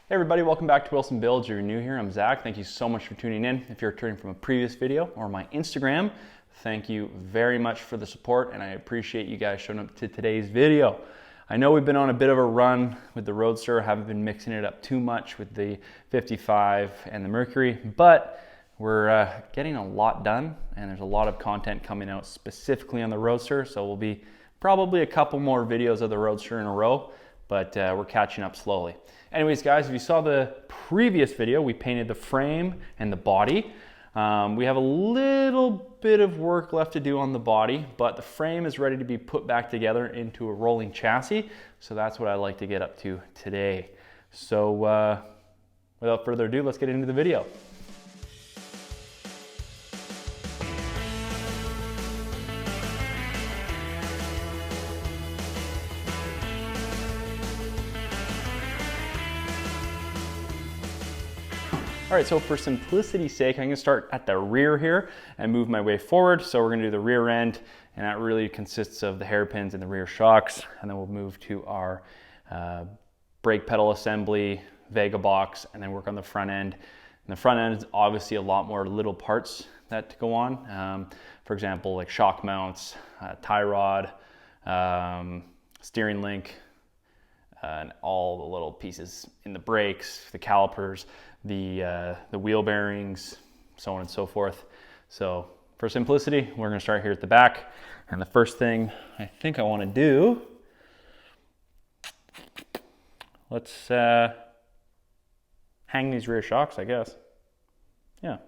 Hey everybody, welcome back to Wilson Builds. If you're new here, I'm Zach. Thank you so much for tuning in. If you're returning from a previous video or my Instagram, thank you very much for the support and I appreciate you guys showing up to today's video. I know we've been on a bit of a run with the Roadster, haven't been mixing it up too much with the 55 and the Mercury, but we're getting a lot done and there's a lot of content coming out specifically on the Roadster, so we'll be probably a couple more videos of the Roadster in a row, but we're catching up slowly. Anyways guys, if you saw the previous video, we painted the frame and the body. We have a little bit of work left to do on the body, but the frame is ready to be put back together into a rolling chassis. So that's what I'd like to get up to today. So without further ado, let's get into the video. All right, so for simplicity's sake, I'm gonna start at the rear here and move my way forward. So we're gonna do the rear end, and that really consists of the hairpins and the rear shocks. And then we'll move to our brake pedal assembly, Vega box, and then work on the front end. And the front end is obviously a lot more little parts that go on. For example, like shock mounts, tie rod, steering link, and all the little pieces in the brakes, the calipers, the wheel bearings, so on and so forth. So for simplicity, we're going to start here at the back. And the first thing I think I want to do, let's hang these rear shocks, I guess. Yeah,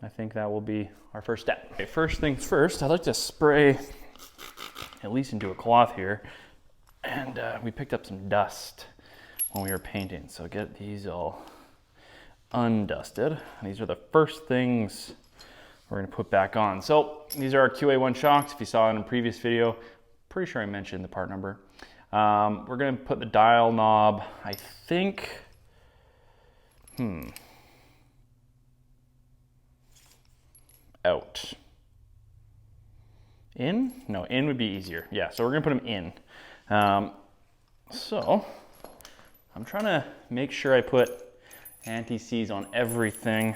I think that will be our first step. Okay, first things first, I'd like to spray at least into a cloth here. And we picked up some dust when we were painting, so get these all undusted. These are the first things we're going to put back on. So these are our QA1 shocks. If you saw in a previous video, pretty sure I mentioned the part number. We're going to put the dial knob, I think, out. In? No, in would be easier. Yeah, so we're going to put them in. So I'm trying to make sure I put anti-seize on everything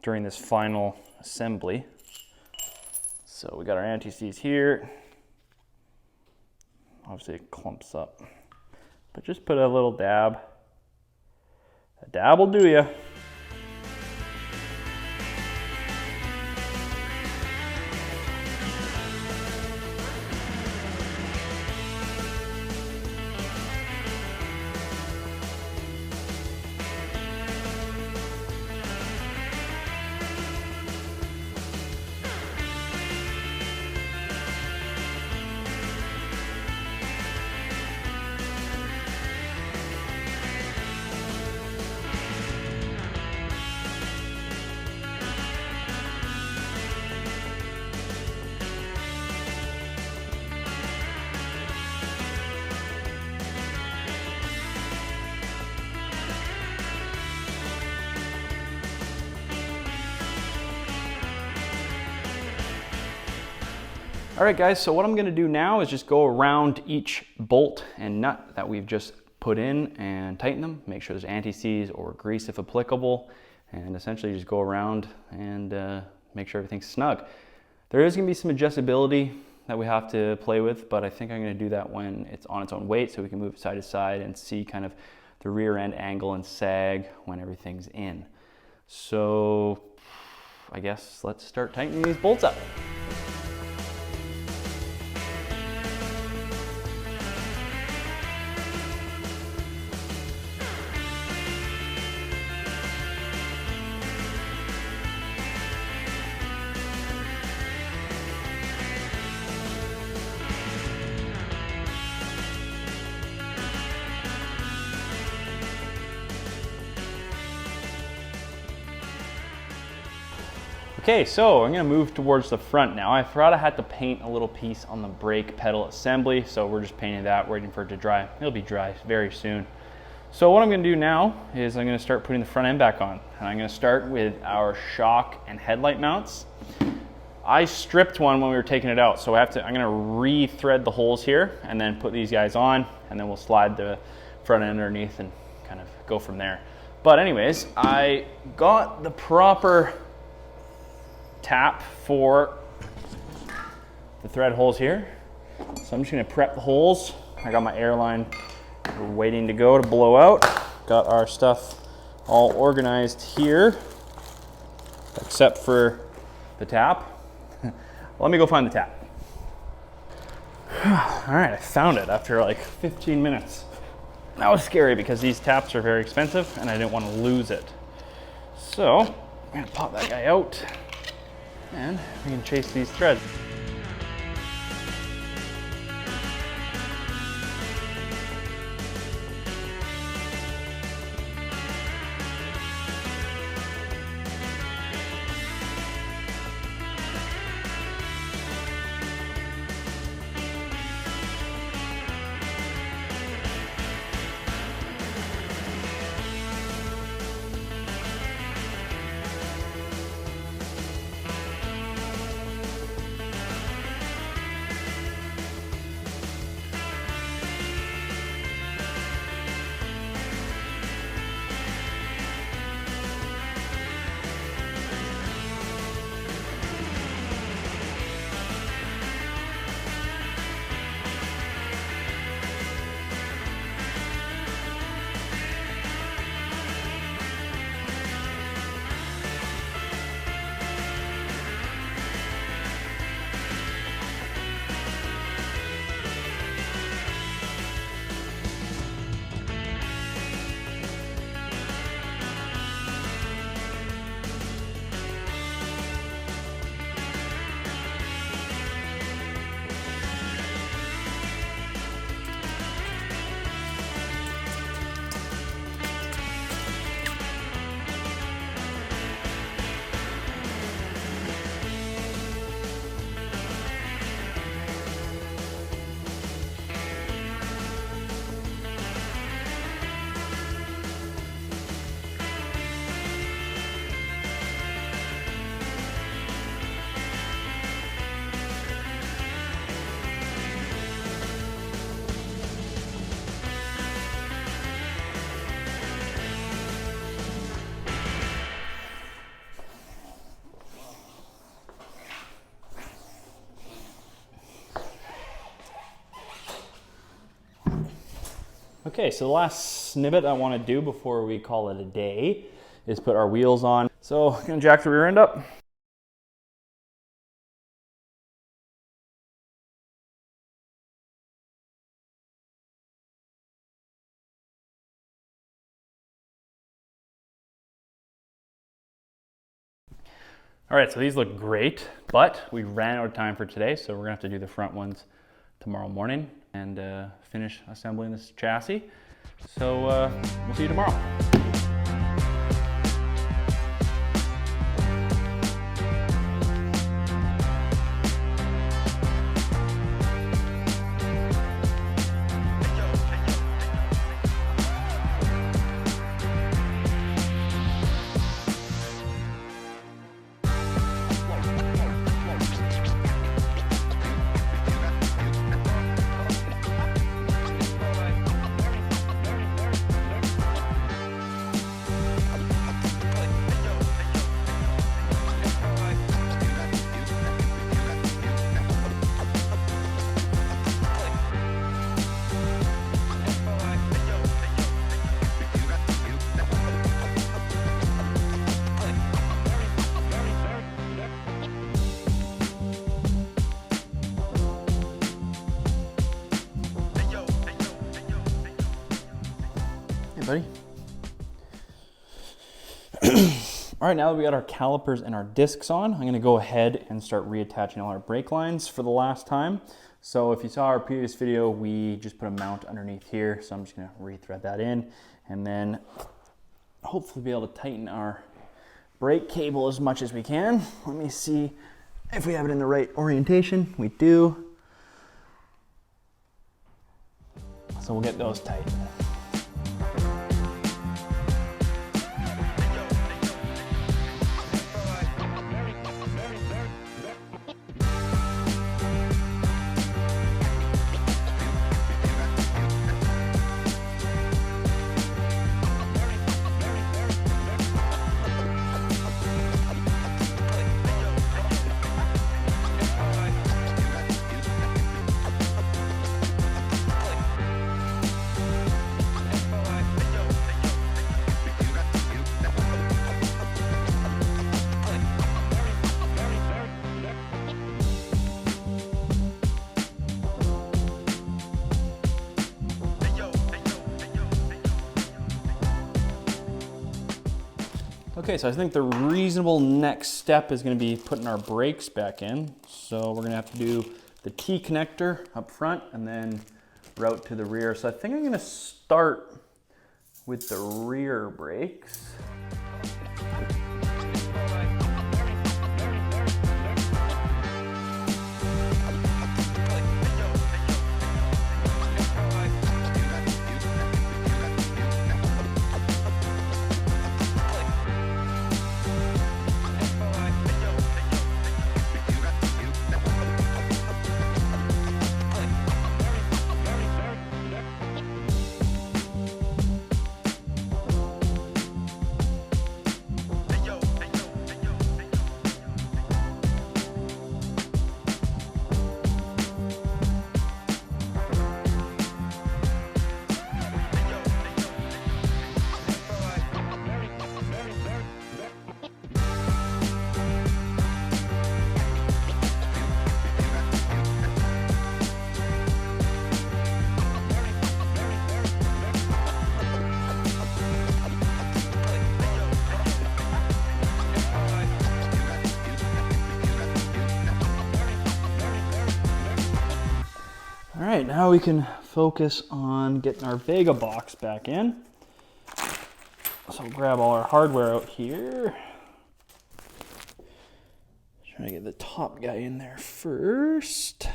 during this final assembly. So we got our anti-seize here. Obviously it clumps up, but just put a little dab. A dab will do ya. All right guys, so what I'm gonna do now is just go around each bolt and nut that we've just put in and tighten them, make sure there's anti-seize or grease if applicable, and essentially just go around and make sure everything's snug. There is gonna be some adjustability that we have to play with, but I think I'm gonna do that when it's on its own weight so we can move it side to side and see kind of the rear end angle and sag when everything's in. So I guess let's start tightening these bolts up. Okay, so I'm gonna move towards the front now. I forgot I had to paint a little piece on the brake pedal assembly, so we're just painting that, waiting for it to dry. It'll be dry very soon. So what I'm gonna do now is I'm gonna start putting the front end back on. And I'm gonna start with our shock and headlight mounts. I stripped one when we were taking it out, so I'm gonna re-thread the holes here and then put these guys on, and then we'll slide the front end underneath and kind of go from there. But anyways, I got the proper tap for the thread holes here. So I'm just gonna prep the holes. I got my air line waiting to go to blow out. Got our stuff all organized here, except for the tap. Let me go find the tap. All right, I found it after like 15 minutes. That was scary because these taps are very expensive and I didn't want to lose it. So I'm gonna pop that guy out and we can chase these threads. Okay, so the last snippet I want to do before we call it a day is put our wheels on. So I'm gonna jack the rear end up. All right, so these look great, but we ran out of time for today, so we're gonna have to do the front ones tomorrow morning and finish assembling this chassis. So we'll see you tomorrow. Buddy. All right, now that we got our calipers and our discs on, I'm gonna go ahead and start reattaching all our brake lines for the last time. So if you saw our previous video, we just put a mount underneath here. So I'm just gonna re-thread that in and then hopefully be able to tighten our brake cable as much as we can. Let me see if we have it in the right orientation. We do. So we'll get those tight. Okay, so I think the reasonable next step is going to be putting our brakes back in. So we're going to have to do the T connector up front and then route to the rear. So I think I'm going to start with the rear brakes. All right, now we can focus on getting our Vega box back in. So we'll grab all our hardware out here. Try to get the top guy in there first.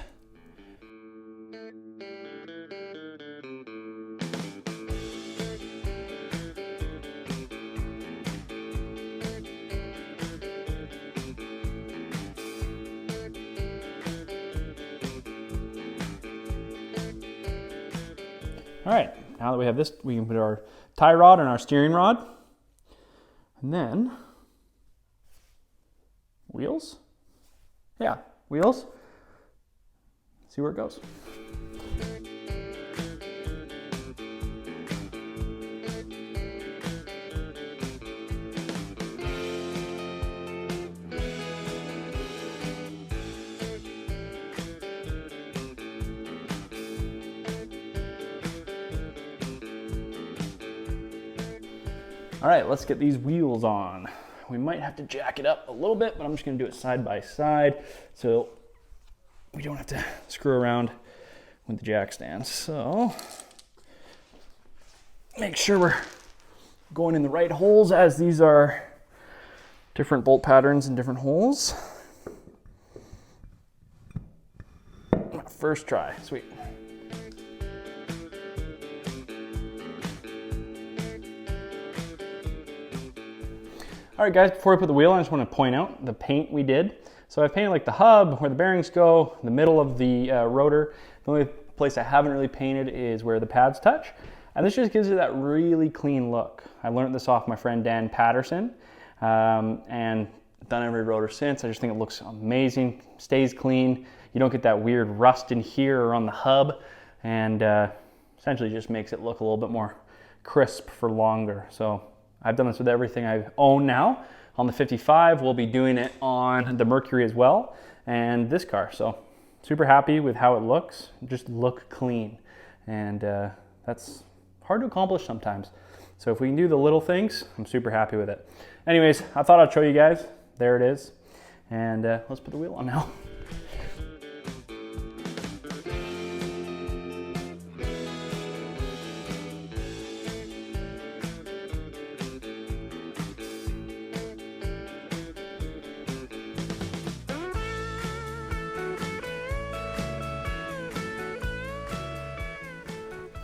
All right, now that we have this, we can put our tie rod and our steering rod. And then, wheels? Yeah, wheels. See where it goes. All right, let's get these wheels on. We might have to jack it up a little bit, but I'm just gonna do it side by side so we don't have to screw around with the jack stands. So make sure we're going in the right holes, as these are different bolt patterns and different holes. First try, sweet. All right guys, before we put the wheel on, I just want to point out the paint we did. So I've painted like the hub, where the bearings go, the middle of the rotor. The only place I haven't really painted is where the pads touch. And this just gives it that really clean look. I learned this off my friend Dan Patterson, and done every rotor since. I just think it looks amazing, stays clean. You don't get that weird rust in here or on the hub, and essentially just makes it look a little bit more crisp for longer. So I've done this with everything I own now. On the 55, we'll be doing it on the Mercury as well, and this car. So super happy with how it looks. Just look clean, and that's hard to accomplish sometimes. So if we can do the little things, I'm super happy with it. Anyways, I thought I'd show you guys. There it is, and let's put the wheel on now.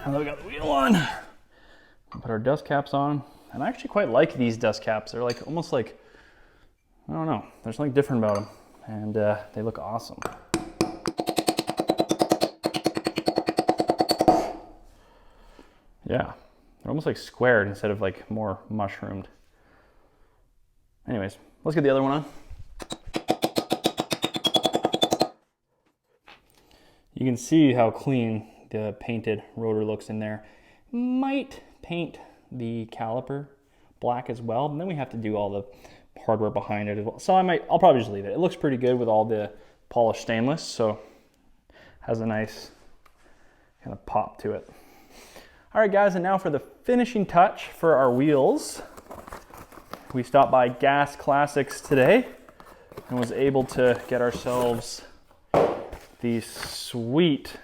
Now that we got the wheel on, we'll put our dust caps on. And I actually quite like these dust caps. They're like almost like, I don't know, there's something different about them, and they look awesome. Yeah, they're almost like squared instead of like more mushroomed. Anyways, let's get the other one on. You can see how clean the painted rotor looks in there. Might paint the caliper black as well, and then we have to do all the hardware behind it as well. So I'll probably just leave it. It looks pretty good with all the polished stainless, so has a nice kind of pop to it. All right guys, and now for the finishing touch for our wheels. we stopped by Gas Classics today and was able to get ourselves these sweet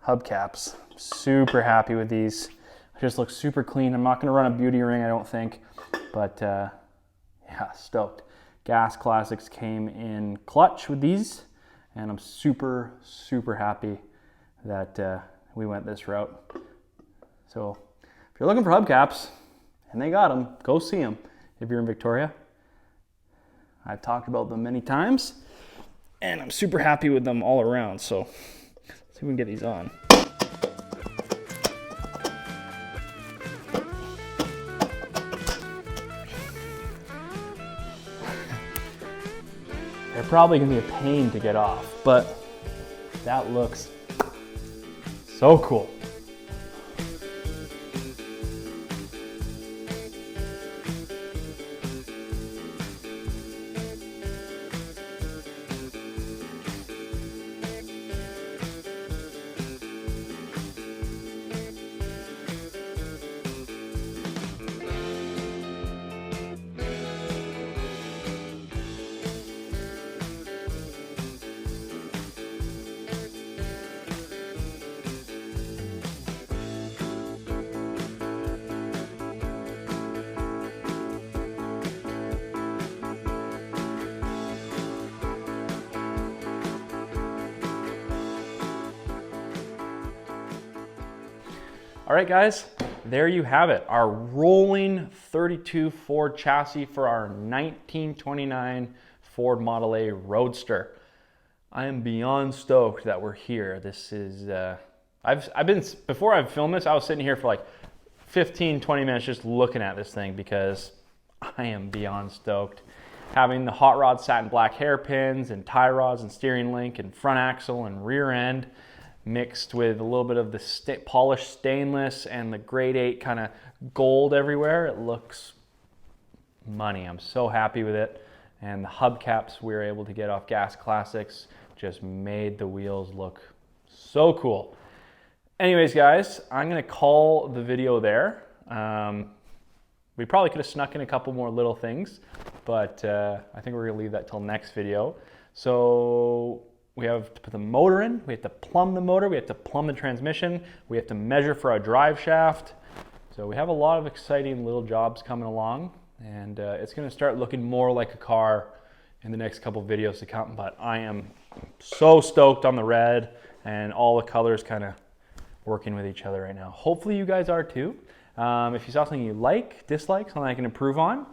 hubcaps. Super happy with these. They just look super clean. I'm not gonna run a beauty ring, I don't think, but yeah, stoked. Gas Classics came in clutch with these, and I'm super, super happy that we went this route. So if you're looking for hubcaps, and they got them, go see them if you're in Victoria. I've talked about them many times, and I'm super happy with them all around. So let's see if we can get these on. They're probably gonna be a pain to get off, but that looks so cool. All right, guys, there you have it. Our rolling 32 Ford chassis for our 1929 Ford Model A Roadster. I am beyond stoked that we're here. This is, before I filmed this, I was sitting here for like 15, 20 minutes just looking at this thing because I am beyond stoked. Having the hot rod satin black hairpins and tie rods and steering link and front axle and rear end, mixed with a little bit of the polished stainless and the grade 8 kind of gold everywhere. It looks money. I'm so happy with it. And the hubcaps we were able to get off Gas Classics just made the wheels look so cool. Anyways, guys, I'm gonna call the video there. We probably could have snuck in a couple more little things, but I think we're gonna leave that till next video. So we have to put the motor in, we have to plumb the motor, we have to plumb the transmission, we have to measure for our drive shaft. So we have a lot of exciting little jobs coming along, and it's gonna start looking more like a car in the next couple videos to come, but I am so stoked on the red and all the colors kind of working with each other right now. Hopefully you guys are too. If you saw something you like, dislike, something I can improve on,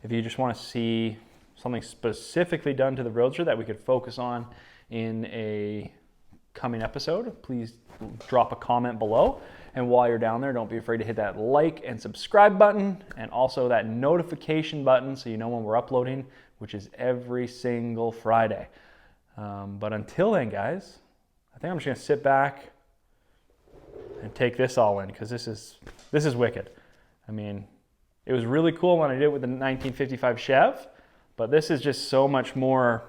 if you just want to see something specifically done to the Roadster that we could focus on in a coming episode, please drop a comment below. And while you're down there, don't be afraid to hit that like and subscribe button, and also that notification button so you know when we're uploading, which is every single Friday. But until then, guys, I think I'm just gonna sit back and take this all in, because this is wicked. I mean, it was really cool when I did it with the 1955 Chev, but this is just so much more,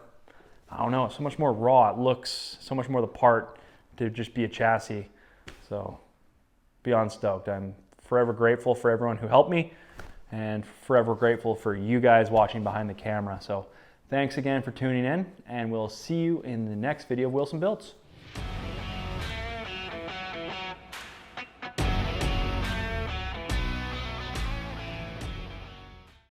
I don't know, so much more raw. It looks so much more the part to just be a chassis. So beyond stoked. I'm forever grateful for everyone who helped me, and forever grateful for you guys watching behind the camera. So thanks again for tuning in, and we'll see you in the next video of Wilson Builds.